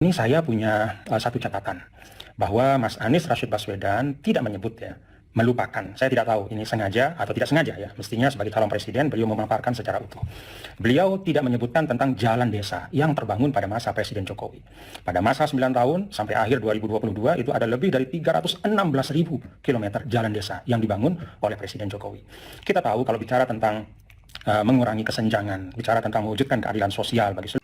Ini saya punya satu catatan bahwa Mas Anies Rashid Baswedan tidak menyebut ya, melupakan. Saya tidak tahu ini sengaja atau tidak sengaja ya. Mestinya sebagai calon presiden beliau memaparkan secara utuh. Beliau tidak menyebutkan tentang jalan desa yang terbangun pada masa Presiden Jokowi. Pada masa 9 tahun sampai akhir 2022 itu ada lebih dari 316.000 kilometer jalan desa yang dibangun oleh Presiden Jokowi. Kita tahu kalau bicara tentang mengurangi kesenjangan, bicara tentang mewujudkan keadilan sosial bagi seluruh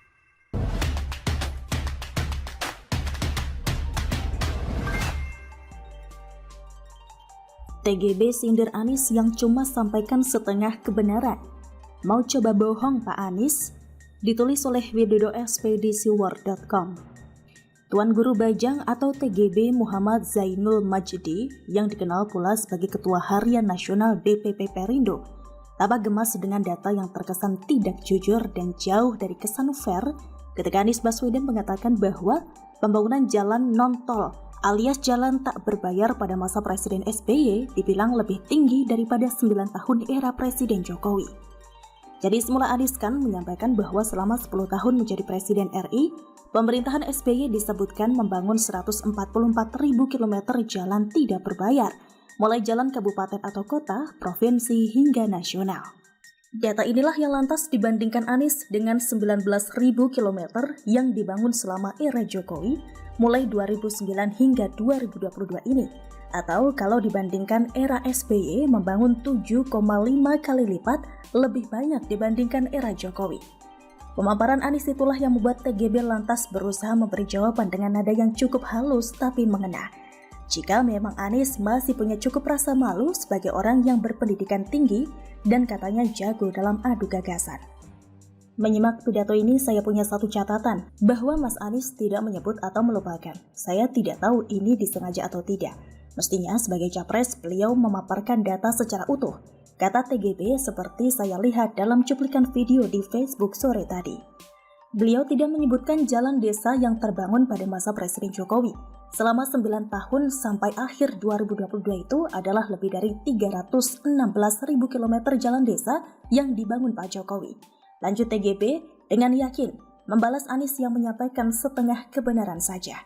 TGB sindir Anies yang cuma sampaikan setengah kebenaran. Mau coba bohong Pak Anies? Ditulis oleh widodo.ekspedisiwar.com. Tuan Guru Bajang atau TGB Muhammad Zainul Majdi yang dikenal pula sebagai Ketua Harian Nasional DPP Perindo tampak gemas dengan data yang terkesan tidak jujur dan jauh dari kesan fair ketika Anies Baswedan mengatakan bahwa pembangunan jalan non-tol alias jalan tak berbayar pada masa Presiden SBY dibilang lebih tinggi daripada 9 tahun era Presiden Jokowi. Jadi semula Anies kan menyampaikan bahwa selama 10 tahun menjadi Presiden RI, pemerintahan SBY disebutkan membangun 144.000 km jalan tidak berbayar, mulai jalan kabupaten atau kota, provinsi hingga nasional. Data inilah yang lantas dibandingkan Anies dengan 19.000 km yang dibangun selama era Jokowi mulai 2009 hingga 2022 ini. Atau kalau dibandingkan era SBY membangun 7,5 kali lipat lebih banyak dibandingkan era Jokowi. Pemaparan Anies itulah yang membuat TGB lantas berusaha memberi jawaban dengan nada yang cukup halus tapi mengena. Jika memang Anies masih punya cukup rasa malu sebagai orang yang berpendidikan tinggi dan katanya jago dalam adu gagasan. Menyimak pidato ini saya punya satu catatan, bahwa Mas Anies tidak menyebut atau melupakan. Saya tidak tahu ini disengaja atau tidak. Mestinya sebagai capres beliau memaparkan data secara utuh, kata TGB seperti saya lihat dalam cuplikan video di Facebook sore tadi. Beliau tidak menyebutkan jalan desa yang terbangun pada masa Presiden Jokowi. Selama 9 tahun sampai akhir 2022 itu adalah lebih dari 316.000 km jalan desa yang dibangun Pak Jokowi. Lanjut TGB dengan yakin membalas Anies yang menyampaikan setengah kebenaran saja.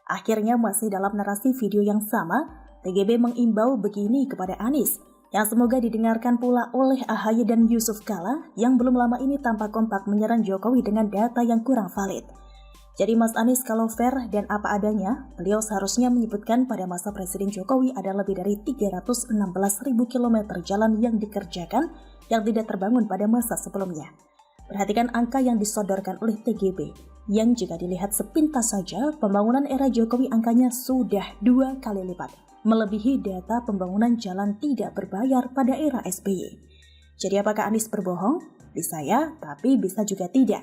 Akhirnya masih dalam narasi video yang sama, TGB mengimbau begini kepada Anies, yang semoga didengarkan pula oleh AHY dan Yusuf Kala yang belum lama ini tampak kompak menyerang Jokowi dengan data yang kurang valid. Jadi Mas Anies kalau fair dan apa adanya, beliau seharusnya menyebutkan pada masa Presiden Jokowi ada lebih dari 316.000 km jalan yang dikerjakan yang tidak terbangun pada masa sebelumnya. Perhatikan angka yang disodorkan oleh TGB, yang jika dilihat sepintas saja, pembangunan era Jokowi angkanya sudah 2 kali lipat, melebihi data pembangunan jalan tidak berbayar pada era SBY. Jadi apakah Anies berbohong? Bisa ya, tapi bisa juga tidak.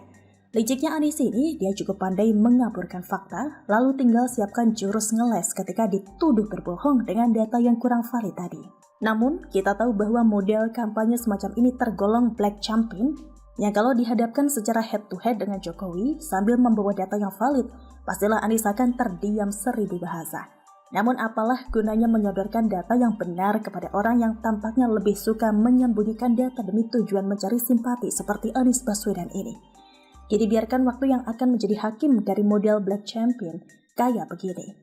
Liciknya Anies ini, dia cukup pandai mengaburkan fakta, lalu tinggal siapkan jurus ngeles ketika dituduh berbohong dengan data yang kurang valid tadi. Namun, kita tahu bahwa model kampanye semacam ini tergolong black campaign, yang kalau dihadapkan secara head-to-head dengan Jokowi sambil membawa data yang valid, pastilah Anies akan terdiam 1000 bahasa. Namun apalah gunanya menyodorkan data yang benar kepada orang yang tampaknya lebih suka menyembunyikan data demi tujuan mencari simpati seperti Anies Baswedan ini. Jadi biarkan waktu yang akan menjadi hakim dari model black champion kayak begini.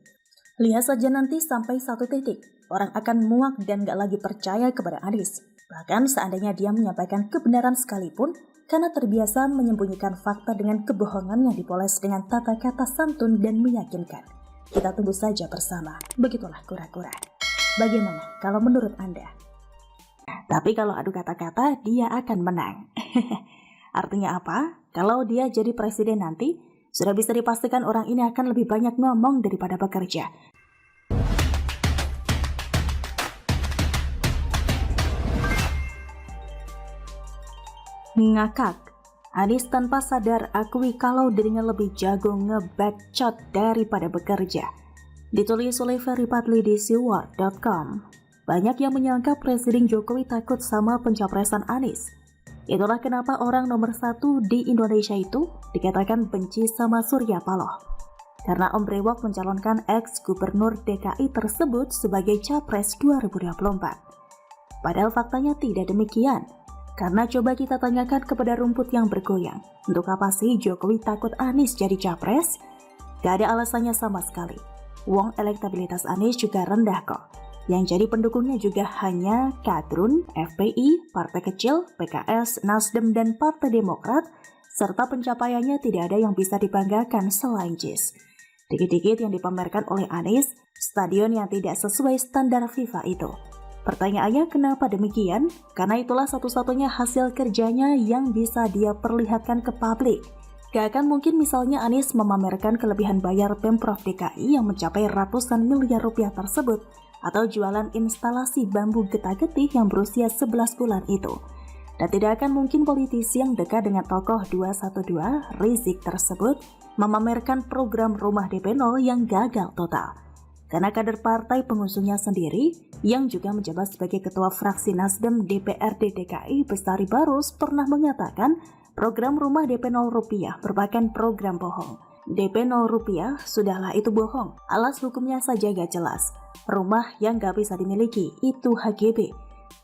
Lihat saja nanti sampai satu titik, orang akan muak dan gak lagi percaya kepada Anies. Bahkan seandainya dia menyampaikan kebenaran sekalipun, karena terbiasa menyembunyikan fakta dengan kebohongan yang dipoles dengan tata kata santun dan meyakinkan. Kita tunggu saja bersama, begitulah kura-kura. Bagaimana kalau menurut Anda? Tapi kalau adu kata-kata, dia akan menang. Artinya apa? Kalau dia jadi presiden nanti, sudah bisa dipastikan orang ini akan lebih banyak ngomong daripada bekerja. Ngakak, Anies tanpa sadar akui kalau dirinya lebih jago ngebacot daripada bekerja. Ditulis oleh Ferry Padli di siwar.com. Banyak yang menyangka Presiden Jokowi takut sama pencapresan Anies. Itulah kenapa orang nomor 1 di Indonesia itu dikatakan benci sama Surya Paloh. Karena Om Brewok mencalonkan ex-gubernur DKI tersebut sebagai capres 2024. Padahal faktanya tidak demikian. Karena coba kita tanyakan kepada rumput yang bergoyang, untuk apa sih Jokowi takut Anies jadi capres? Gak ada alasannya sama sekali. Wong elektabilitas Anies juga rendah kok. Yang jadi pendukungnya juga hanya Kadrun, FPI, Partai Kecil, PKS, Nasdem, dan Partai Demokrat, serta pencapaiannya tidak ada yang bisa dibanggakan selain JIS. Dikit-dikit yang dipamerkan oleh Anies, stadion yang tidak sesuai standar FIFA itu. Pertanyaannya kenapa demikian? Karena itulah satu-satunya hasil kerjanya yang bisa dia perlihatkan ke publik. Gak akan mungkin misalnya Anies memamerkan kelebihan bayar Pemprov DKI yang mencapai ratusan miliar rupiah tersebut, atau jualan instalasi bambu getah-getih yang berusia 11 bulan itu. Dan tidak akan mungkin politisi yang dekat dengan tokoh 212 Rizik tersebut memamerkan program rumah DP 0 yang gagal total. Karena kader partai pengusungnya sendiri, yang juga menjabat sebagai ketua fraksi Nasdem DPRD DKI Bestari Barus pernah mengatakan program rumah DP 0 rupiah merupakan program bohong. DP 0 rupiah, sudahlah itu bohong. Alas hukumnya saja gak jelas. Rumah yang gak bisa dimiliki, itu HGB.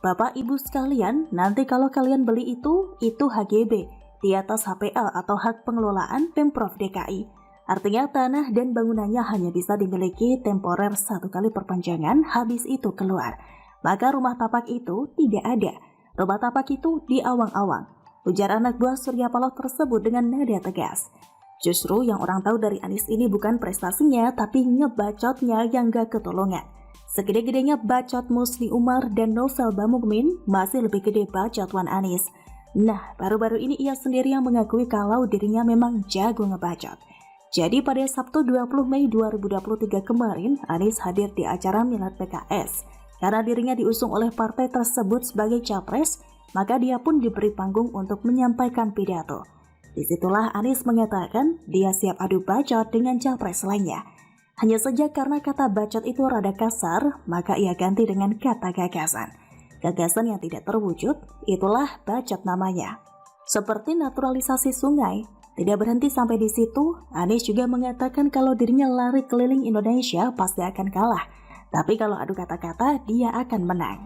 Bapak Ibu sekalian, nanti kalau kalian beli itu HGB. Di atas HPL atau hak pengelolaan Pemprov DKI. Artinya tanah dan bangunannya hanya bisa dimiliki temporer 1 kali perpanjangan, habis itu keluar. Maka rumah tapak itu tidak ada. Rumah tapak itu di awang-awang. Ujar anak buah Surya Paloh tersebut dengan nada tegas. Justru yang orang tahu dari Anies ini bukan prestasinya, tapi ngebacotnya yang gak ketolongan. Segede-gedenya bacot Musli Umar dan Novel Bamukmin, masih lebih gede bacot Wan Anies. Nah, baru-baru ini ia sendiri yang mengakui kalau dirinya memang jago ngebacot. Jadi pada Sabtu 20 Mei 2023 kemarin, Anies hadir di acara Milad PKS. Karena dirinya diusung oleh partai tersebut sebagai capres, maka dia pun diberi panggung untuk menyampaikan pidato. Disitulah Anies mengatakan dia siap adu bacot dengan capres lainnya. Hanya saja karena kata bacot itu rada kasar, maka ia ganti dengan kata gagasan. Gagasan yang tidak terwujud, itulah bacot namanya. Seperti naturalisasi sungai, tidak berhenti sampai di situ, Anies juga mengatakan kalau dirinya lari keliling Indonesia pasti akan kalah. Tapi kalau adu kata-kata, dia akan menang.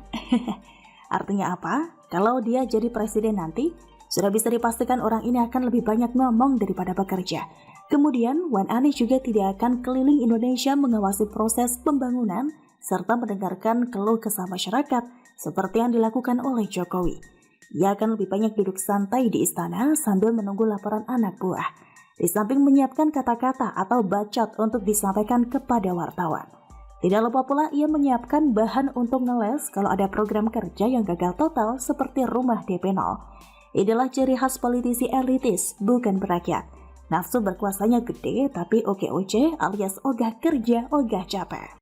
Artinya apa? Kalau dia jadi presiden nanti, sudah bisa dipastikan orang ini akan lebih banyak ngomong daripada bekerja. Kemudian, Wan Anies juga tidak akan keliling Indonesia mengawasi proses pembangunan serta mendengarkan keluh kesah masyarakat seperti yang dilakukan oleh Jokowi. Ia akan lebih banyak duduk santai di istana sambil menunggu laporan anak buah. Di samping menyiapkan kata-kata atau bacot untuk disampaikan kepada wartawan. Tidak lupa pula ia menyiapkan bahan untuk ngeles kalau ada program kerja yang gagal total seperti rumah DP 0. Inilah ciri khas politisi elitis, bukan berakyat. Nafsu berkuasanya gede tapi oke alias ogah kerja, ogah capek.